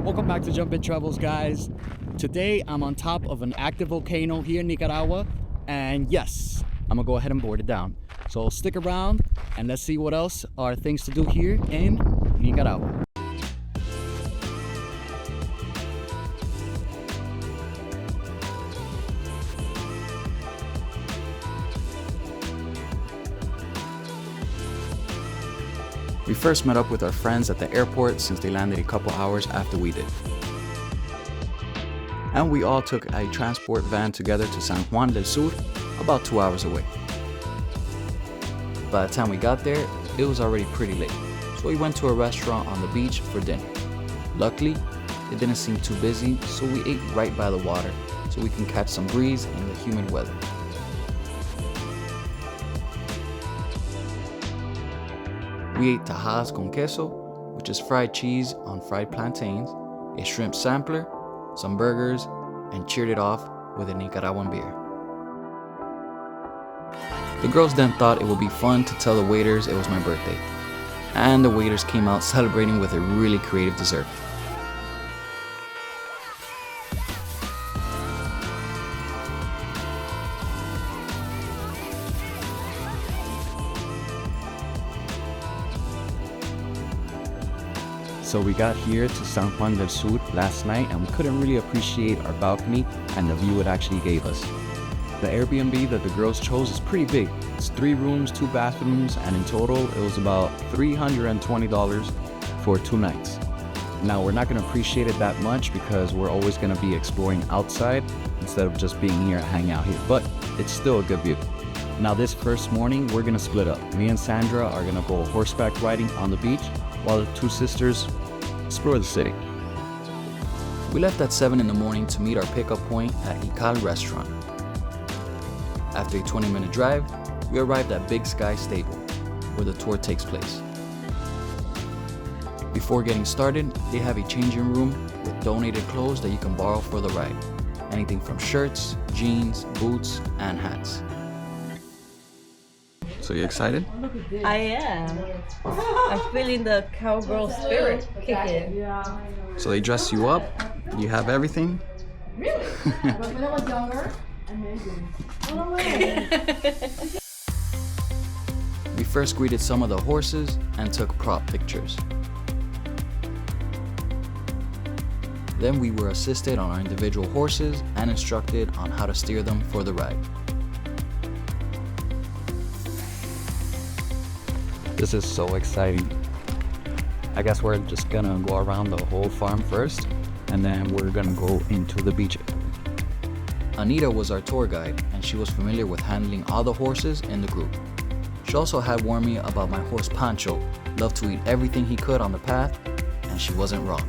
Welcome back to Jump In Travels, guys. Today I'm on top of an active volcano here in Nicaragua, and yes, I'm gonna go ahead and board it down. So stick around and let's see what else are things to do here in Nicaragua. We first met up with our friends at the airport since they landed a couple hours after we did. And we all took a transport van together to San Juan del Sur, about 2 hours away. By the time we got there, it was already pretty late, so we went to a restaurant on the beach for dinner. Luckily, it didn't seem too busy, so we ate right by the water so we can catch some breeze in the humid weather. We ate tajadas con queso, which is fried cheese on fried plantains, a shrimp sampler, some burgers, and cheered it off with a Nicaraguan beer. The girls then thought it would be fun to tell the waiters it was my birthday, and the waiters came out celebrating with a really creative dessert. So we got here to San Juan del Sur last night and we couldn't really appreciate our balcony and the view it actually gave us. The Airbnb that the girls chose is pretty big. It's 3 rooms, 2 bathrooms, and in total it was about $320 for 2 nights. Now we're not going to appreciate it that much because we're always going to be exploring outside instead of just being here and hanging out here, but it's still a good view. Now this first morning we're going to split up. Me and Sandra are going to go horseback riding on the beach while the 2 sisters explore the city. We left at 7 in the morning to meet our pickup point at Est Restaurant. After a 20-minute drive, we arrived at Big Sky Stable, where the tour takes place. Before getting started, they have a changing room with donated clothes that you can borrow for the ride. Anything from shirts, jeans, boots, and hats. So you excited? I am. I'm feeling the cowgirl spirit kicking. So they dress you up, you have everything? Really? But when I was younger, amazing. Oh, way. We first greeted some of the horses and took prop pictures. Then we were assisted on our individual horses and instructed on how to steer them for the ride. This is so exciting. I guess we're just gonna go around the whole farm first, and then we're gonna go into the beach. Anita was our tour guide, and she was familiar with handling all the horses in the group. She also had warned me about my horse Pancho, loved to eat everything he could on the path, and she wasn't wrong.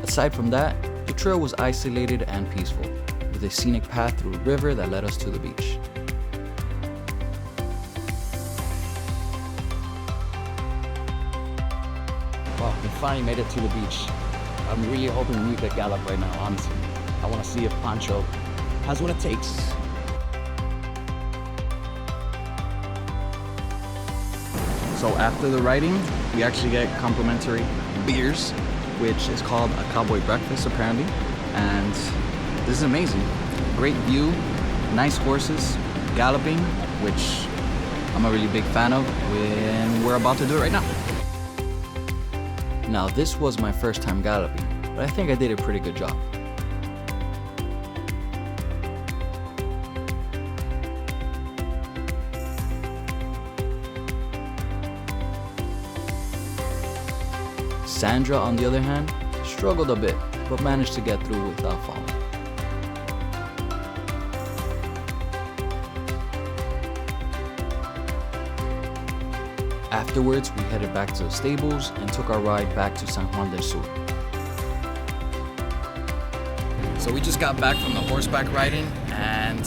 Aside from that, the trail was isolated and peaceful, with a scenic path through a river that led us to the beach. Wow, we finally made it to the beach. I'm really hoping we get gallop right now, honestly. I want to see if Pancho has what it takes. So after the riding, we actually get complimentary beers, which is called a cowboy breakfast apparently. And this is amazing. Great view, nice horses, galloping, which I'm a really big fan of, and we're about to do it right now. Now this was my first time galloping, but I think I did a pretty good job. Sandra, on the other hand, struggled a bit, but managed to get through without falling. Afterwards, we headed back to the stables and took our ride back to San Juan del Sur. So we just got back from the horseback riding, and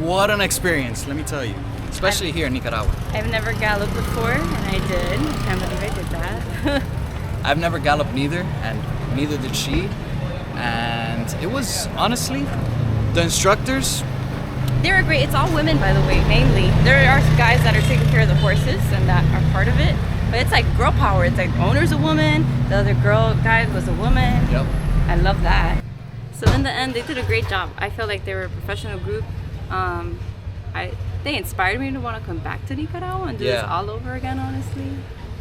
what an experience, let me tell you. Especially here in Nicaragua. I've never galloped before, and I did. I can't believe I did that. I've never galloped neither, and neither did she. And it was, honestly, the instructors, They were great. It's all women, by the way, mainly. There are guys that are taking care of the horses and that are part of it, But it's like girl power. It's like the owner's a woman, the other guy was a woman. Yep. I love that. So in the end, they did a great job. I feel like they were a professional group. They inspired me to want to come back to Nicaragua and do this all over again, honestly.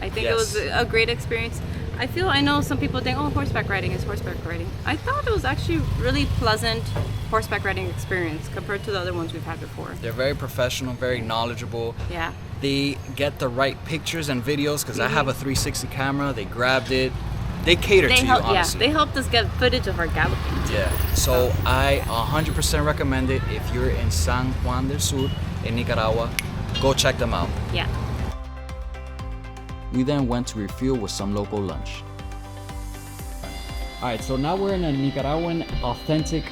I think it was a great experience. I know some people think, oh, horseback riding is horseback riding. I thought it was actually really pleasant horseback riding experience compared to the other ones we've had before. They're very professional, very knowledgeable. Yeah. They get the right pictures and videos because I have a 360 camera. They grabbed it. They cater to you, honestly. Yeah, they helped us get footage of our galloping. Yeah, so I 100% recommend it. If you're in San Juan del Sur in Nicaragua, go check them out. Yeah. We then went to refuel with some local lunch. All right, so now we're in a Nicaraguan authentic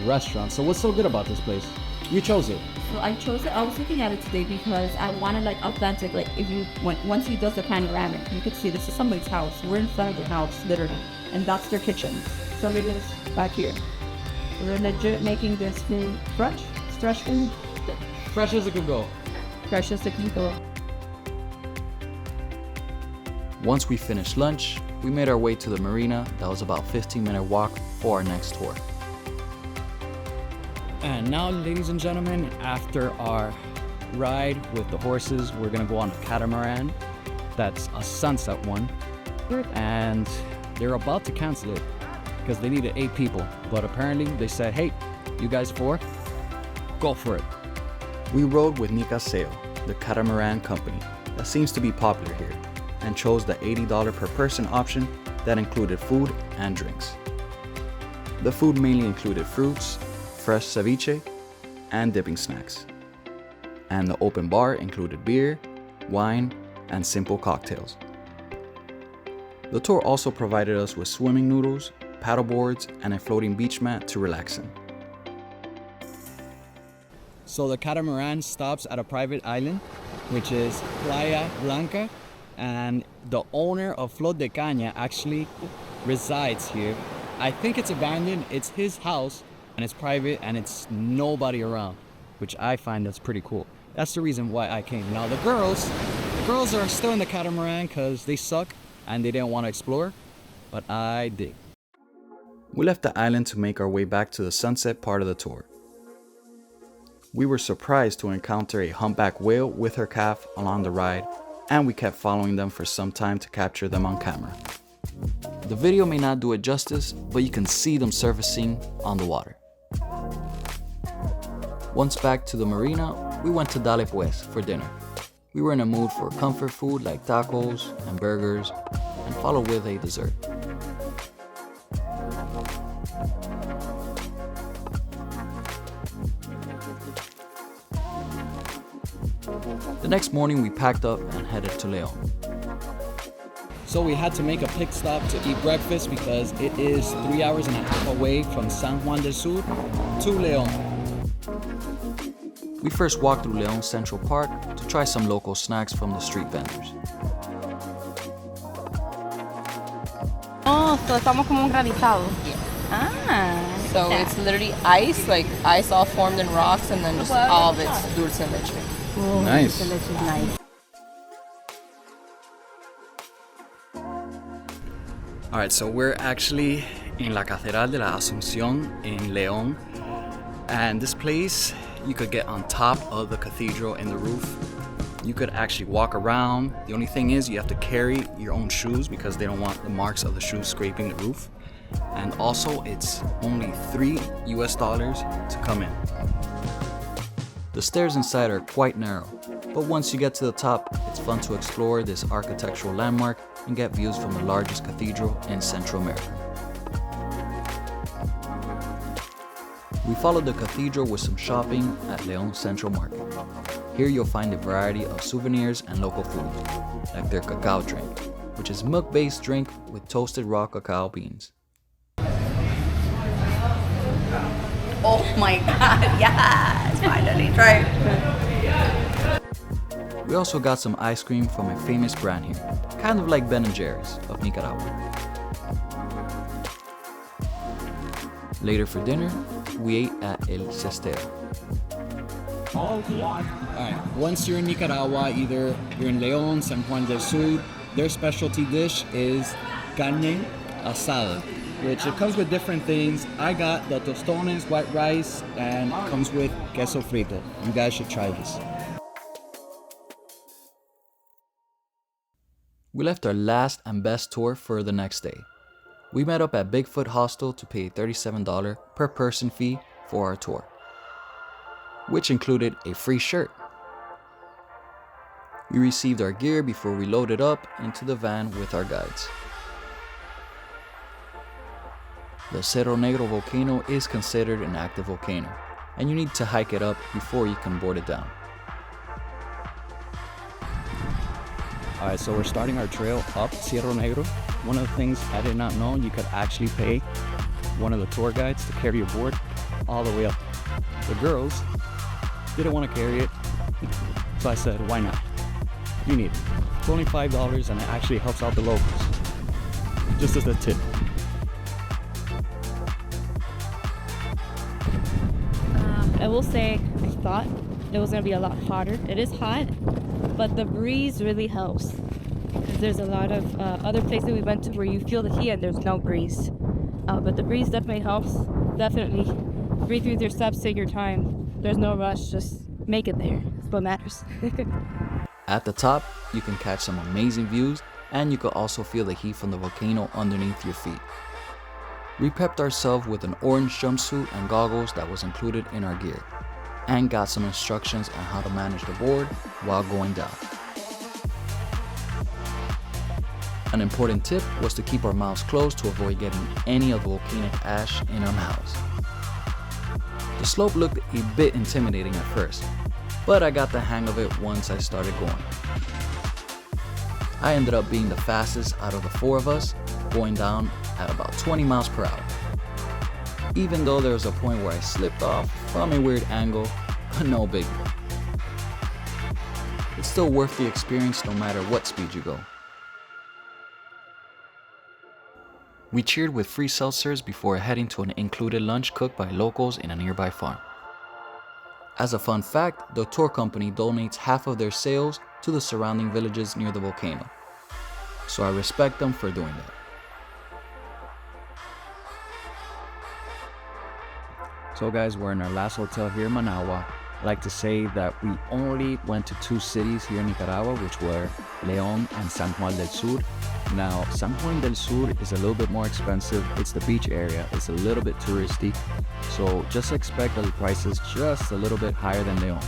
restaurant. So what's so good about this place? You chose it. So I chose it. I was looking at it today because I wanted like authentic. Like if you once he does the panoramic, you could see this is somebody's house. We're in front of the house, literally, and that's their kitchen. So look at this back here. We're legit making this food fresh. It's fresh food. Fresh as it could go. Fresh as it can go. Once we finished lunch, we made our way to the marina. That was about a 15-minute walk for our next tour. And now, ladies and gentlemen, after our ride with the horses, we're gonna go on a catamaran. That's a sunset one. And they're about to cancel it because they needed 8 people. But apparently they said, hey, you guys 4, go for it. We rode with Nica, the catamaran company that seems to be popular here, and chose the $80 per person option that included food and drinks. The food mainly included fruits, fresh ceviche, and dipping snacks. And the open bar included beer, wine, and simple cocktails. The tour also provided us with swimming noodles, paddle boards, and a floating beach mat to relax in. So the catamaran stops at a private island, which is Playa Blanca, and the owner of Flor de Caña actually resides here. I think it's abandoned, it's his house, and it's private, and it's nobody around, which I find that's pretty cool. That's the reason why I came. Now the girls are still in the catamaran because they suck and they didn't want to explore, but I did. We left the island to make our way back to the sunset part of the tour. We were surprised to encounter a humpback whale with her calf along the ride, and we kept following them for some time to capture them on camera. The video may not do it justice, but you can see them surfacing on the water. Once back to the marina, we went to Pues for dinner. We were in a mood for comfort food like tacos and burgers, and followed with a dessert. The next morning we packed up and headed to León. So we had to make a pit stop to eat breakfast because it is 3 hours and a half away from San Juan del Sur to León. We first walked through León Central Park to try some local snacks from the street vendors. Oh, so estamos como un granizado. Yes. Ah. So it's literally ice, like ice all formed in rocks, and then just all of it's dulce de leche. Oh, Nice. Dulce de leche is nice. Alright, so we're actually in la Catedral de la Asunción in León. And this place, you could get on top of the cathedral in the roof. You could actually walk around. The only thing is you have to carry your own shoes because they don't want the marks of the shoes scraping the roof. And also it's only $3 to come in. The stairs inside are quite narrow, but once you get to the top, it's fun to explore this architectural landmark and get views from the largest cathedral in Central America. We followed the cathedral with some shopping at León Central Market. Here you'll find a variety of souvenirs and local foods, like their cacao drink, which is milk-based drink with toasted raw cacao beans. Oh my god, yes! Finally, try it. We also got some ice cream from a famous brand here, kind of like Ben & Jerry's of Nicaragua. Later for dinner, we ate at El Sesteo. Alright, once you're in Nicaragua, either you're in León, San Juan del Sur, Their specialty dish is carne asada, which it comes with different things. I got the tostones, white rice, and comes with queso frito. You guys should try this. We left our last and best tour for the next day. We met up at Bigfoot Hostel to pay a $37 per person fee for our tour, which included a free shirt. We received our gear before we loaded up into the van with our guides. The Cerro Negro volcano is considered an active volcano, and you need to hike it up before you can board it down. Alright, so we're starting our trail up Cerro Negro. One of the things I did not know, you could actually pay one of the tour guides to carry your board all the way up. The girls didn't want to carry it, so I said, why not? You need it. It's only $5 and it actually helps out the locals. Just as a tip. I will say, I thought it was going to be a lot hotter. It is hot, but the breeze really helps. Because there's a lot of other places we went to where you feel the heat and there's no breeze. But the breeze definitely helps. Definitely breathe through your steps, take your time. There's no rush, just make it there. That's what matters. At the top, you can catch some amazing views, and you can also feel the heat from the volcano underneath your feet. We prepped ourselves with an orange jumpsuit and goggles that was included in our gear, and got some instructions on how to manage the board while going down. An important tip was to keep our mouths closed to avoid getting any of the volcanic ash in our mouths. The slope looked a bit intimidating at first, but I got the hang of it once I started going. I ended up being the fastest out of the four of us, going down at about 20 miles per hour. Even though there was a point where I slipped off from a weird angle, but no biggie. It's still worth the experience no matter what speed you go. We cheered with free seltzers before heading to an included lunch cooked by locals in a nearby farm. As a fun fact, the tour company donates half of their sales to the surrounding villages near the volcano, so I respect them for doing that. So guys, we're in our last hotel here in Managua. I like to say that we only went to 2 cities here in Nicaragua, which were León and San Juan del Sur. Now, San Juan del Sur is a little bit more expensive. It's the beach area. It's a little bit touristy. So just expect the prices just a little bit higher than León.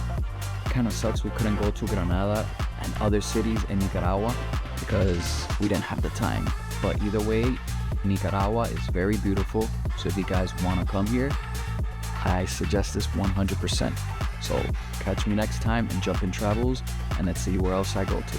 Kind of sucks we couldn't go to Granada and other cities in Nicaragua because we didn't have the time. But either way, Nicaragua is very beautiful. So if you guys want to come here, I suggest this 100%. So catch me next time in Jump In Travels, and let's see where else I go to.